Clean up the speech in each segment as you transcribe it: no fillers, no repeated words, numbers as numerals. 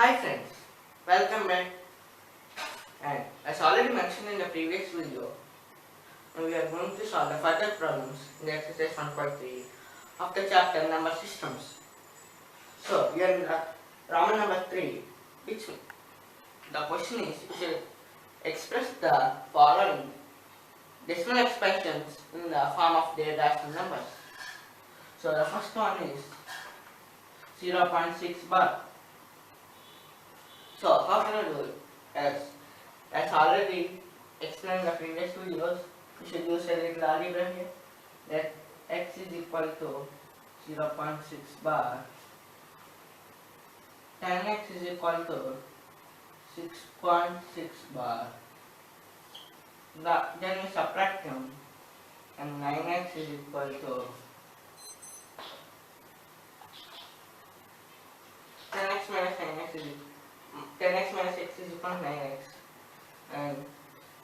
Hi friends, welcome back. And as already mentioned in the previous video, we are going to solve the further problems in the exercise 1.3 of the chapter number systems. So we are in the Roman number 3, which the question is you should express the following decimal expressions in the form of their rational numbers. So the first one is 0.6 bar. So how can I do it? As already explained in the previous videos, we should use a little algebra here. That x is equal to 0.6 bar. Tan x is equal to 6.6 bar. Then we subtract them, and 9x is equal to 10x minus 9x is 10x minus x is equal to 9x, and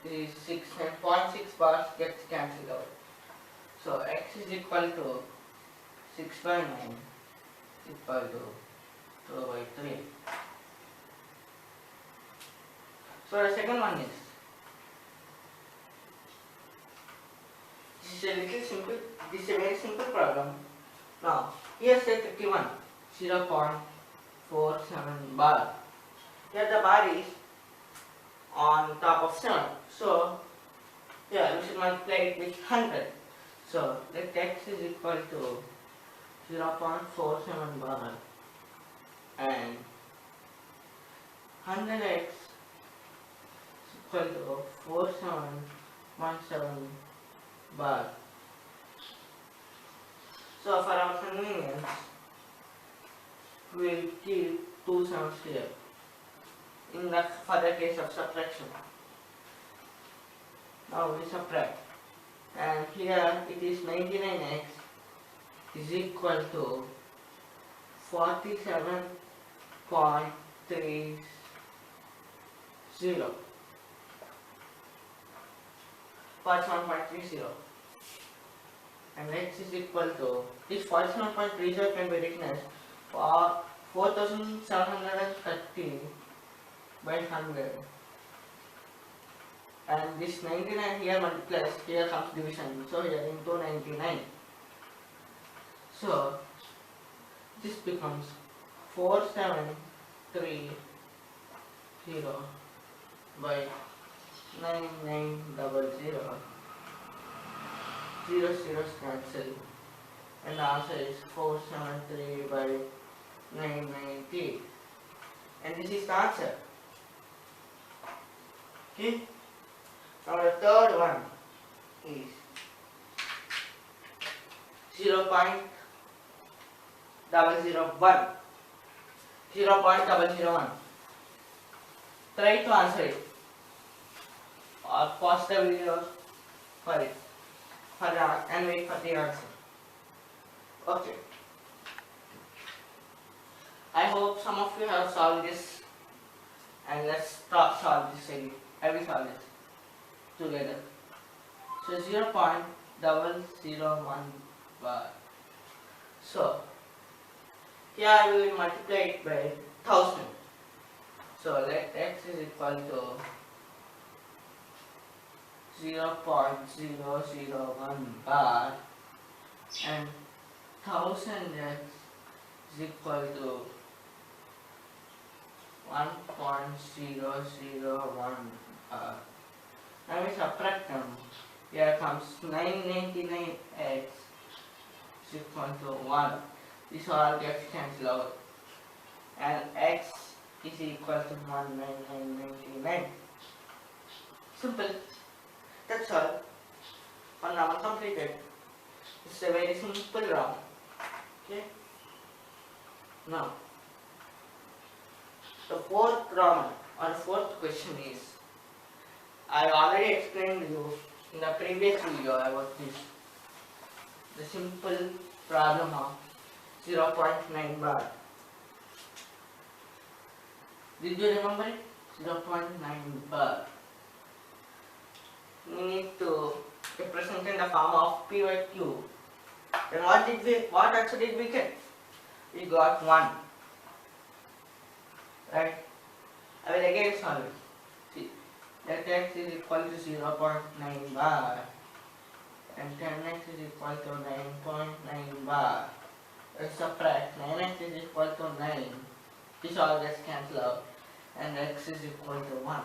this is 6 and 0.6 bars gets cancelled out. So x is equal to 6 by 9 equal to 2 by 3. So the second one is, this is a little simple, this is a very simple problem. Now here's the tricky one, 0.47 bar. Here the bar is on top of 7. So here we should multiply it with 100. So let x is equal to 0.47 bar and 100x is equal to 47.7 bar. So for our convenience, we will keep 2 sevens here in the further case of subtraction. Now we subtract, and here it is 99x is equal to 47.30. 47.30, and x is equal to, this 47.30 can be written as 4730 by 100, and this 99 here multiplies, here comes division, so here into 99. So this becomes 4730 by 9900. 0 zeros cancel, and the answer is 473 by 990, and this is the answer. Okay. Now the third one is 0.001. 0.001. Try to answer it, or pause the video for it, and wait for the answer. Okay. I hope some of you have solved this, and let's start solve this again. I will solve it together. So 0.001 bar. So here I will multiply it by 1000. So let x is equal to 0.001 bar, and 1000x is equal to 1.001 bar. Now we subtract them. Here comes 999x is equal to 1. This all gets cancelled out, and x is equal to 19999. Simple. That's all. 1 hour completed. It's a very simple round. Okay. Now the fourth round or fourth question is, I already explained to you in the previous video about this, the simple problem of 0.9 bar. Did you remember it? 0.9 bar. We need to represent in the form of P by Q. Then what answer did we get? We got 1. right? I will again solve it. See, let x is equal to 0.9 bar and 10x is equal to 9.9 bar. Let's subtract 9x is equal to 9. This all gets cancelled out and x is equal to 1.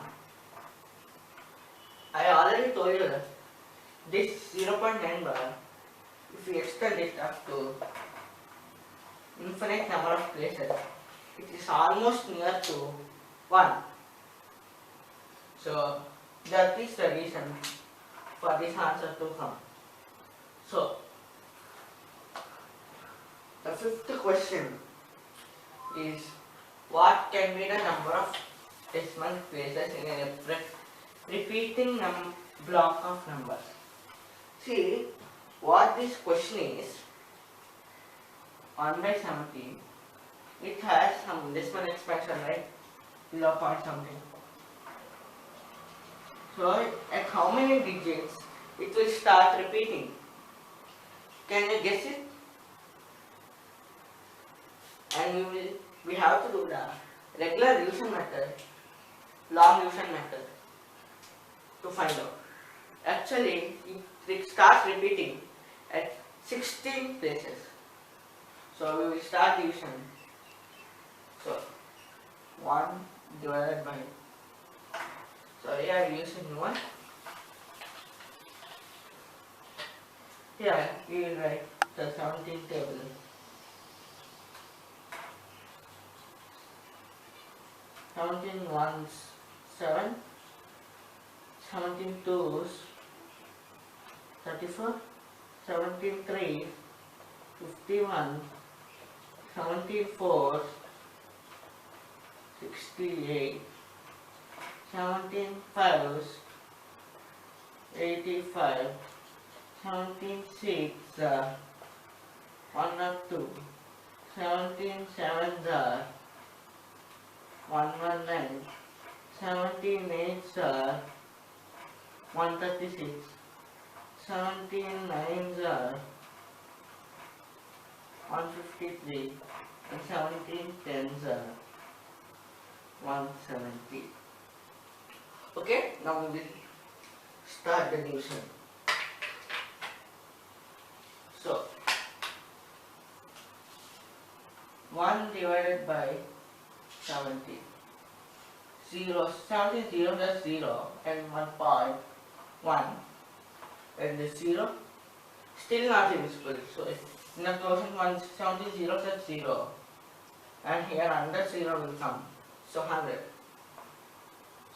I already told you that this 0.9 bar, if we extend it up to infinite number of places, it is almost near to 1. So that is the reason for this answer to come. So the fifth question is, what can be the number of decimal places in a repeating block of numbers? See, what this question is, 1 by 17, it has some decimal expansion, right? 0 point something. So at how many digits it will start repeating? Can you guess it? And we have to do the regular division method, long division method to find out. Actually, it starts repeating at 16 places. So we will start division. So 1 divided by, so here we are using 1. Here we will write the 17 table. 17 ones 7, 17 twos 34, 17 threes 51, 17 fours 68, 17 fives 85, 17 six 102, 17 sevens 119, 17 eights 136, 17 nines 153, and 17 tens 170. Okay, now we will start the division. So 1 divided by 17. 17 0 plus 0 and 1.1 and the 0 still not divisible. So in the quotient 17 0 plus 0 and here under 0 will come. So 100.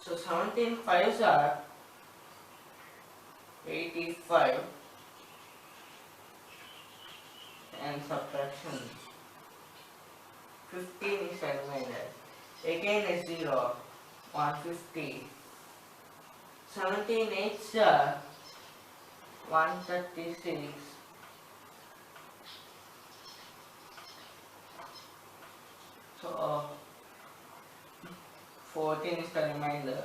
So 17 fives are 85 and subtraction 15 is a remainder. Again a 0, 150. 17 eights are 136. So 14 is the remainder.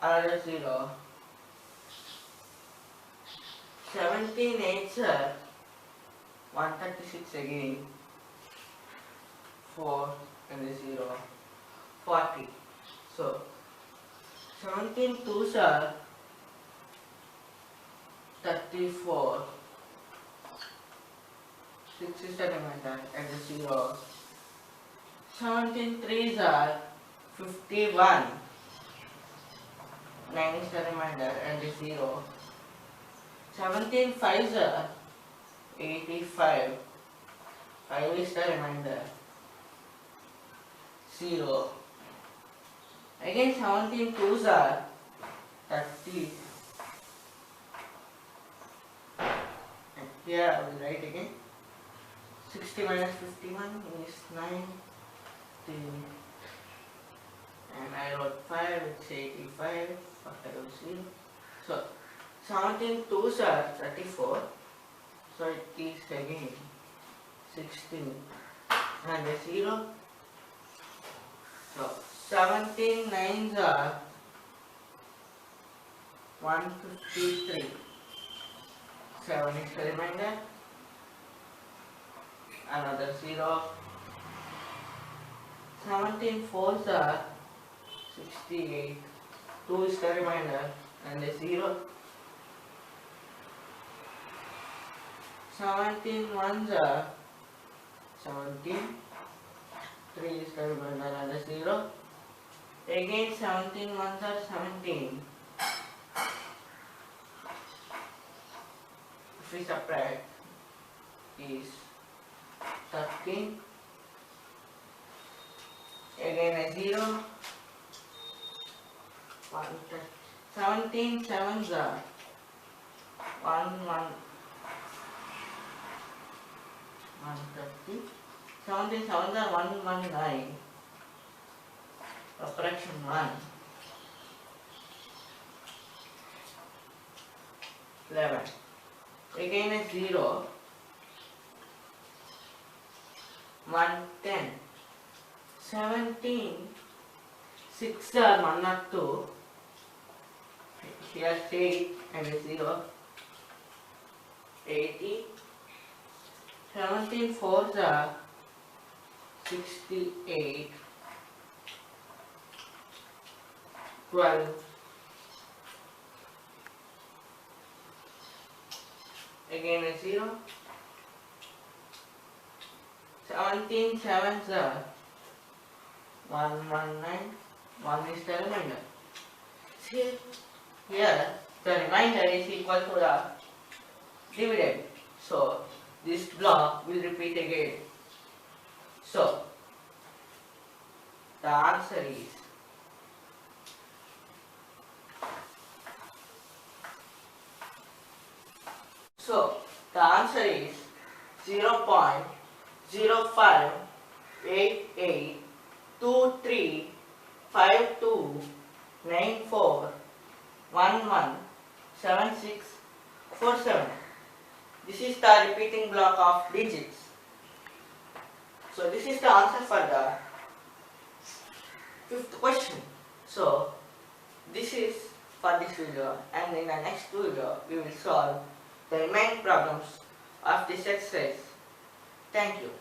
Another 0. 17 eights are 136 again. 4 and a 0. 40. So 17 twos are 34. 6 is the remainder and the 0. 17 threes are 51. 9 is the remainder and the 0. 17 fives are 85. 5 is the remainder. 0. Again 17 twos are 30. And here I will write again. 60 minus 51 is 90. And I wrote 5, it's 85. After I wrote 0. So 17 twos are 34. So it is again 16 and a 0. So 17 nines are 153. 7 is the remainder. another 0. 17 fours are 68. 2 is the remainder and a 0. 17 ones are 17. 3 is the remainder and a 0. Again 17 ones are 17. If we subtract is 13. Again a 0. 17 sevens are 1, 1, 130. 17 sevens are 119. Subtraction 1. 11. Again a 0. 110. 17. 6 are 102. Here 8 and a 0. 80. 17 fours are 68. 12. Again a 0. 17 sevens are 119. 1 is the remainder. See, here the remainder is equal to the dividend. So this block will repeat again. So the answer is the answer is 0.0588235294117647. This is the repeating block of digits. So this is the answer for the fifth question. So this is for this video, and in the next video we will solve the remaining problems of this exercise. Thank you.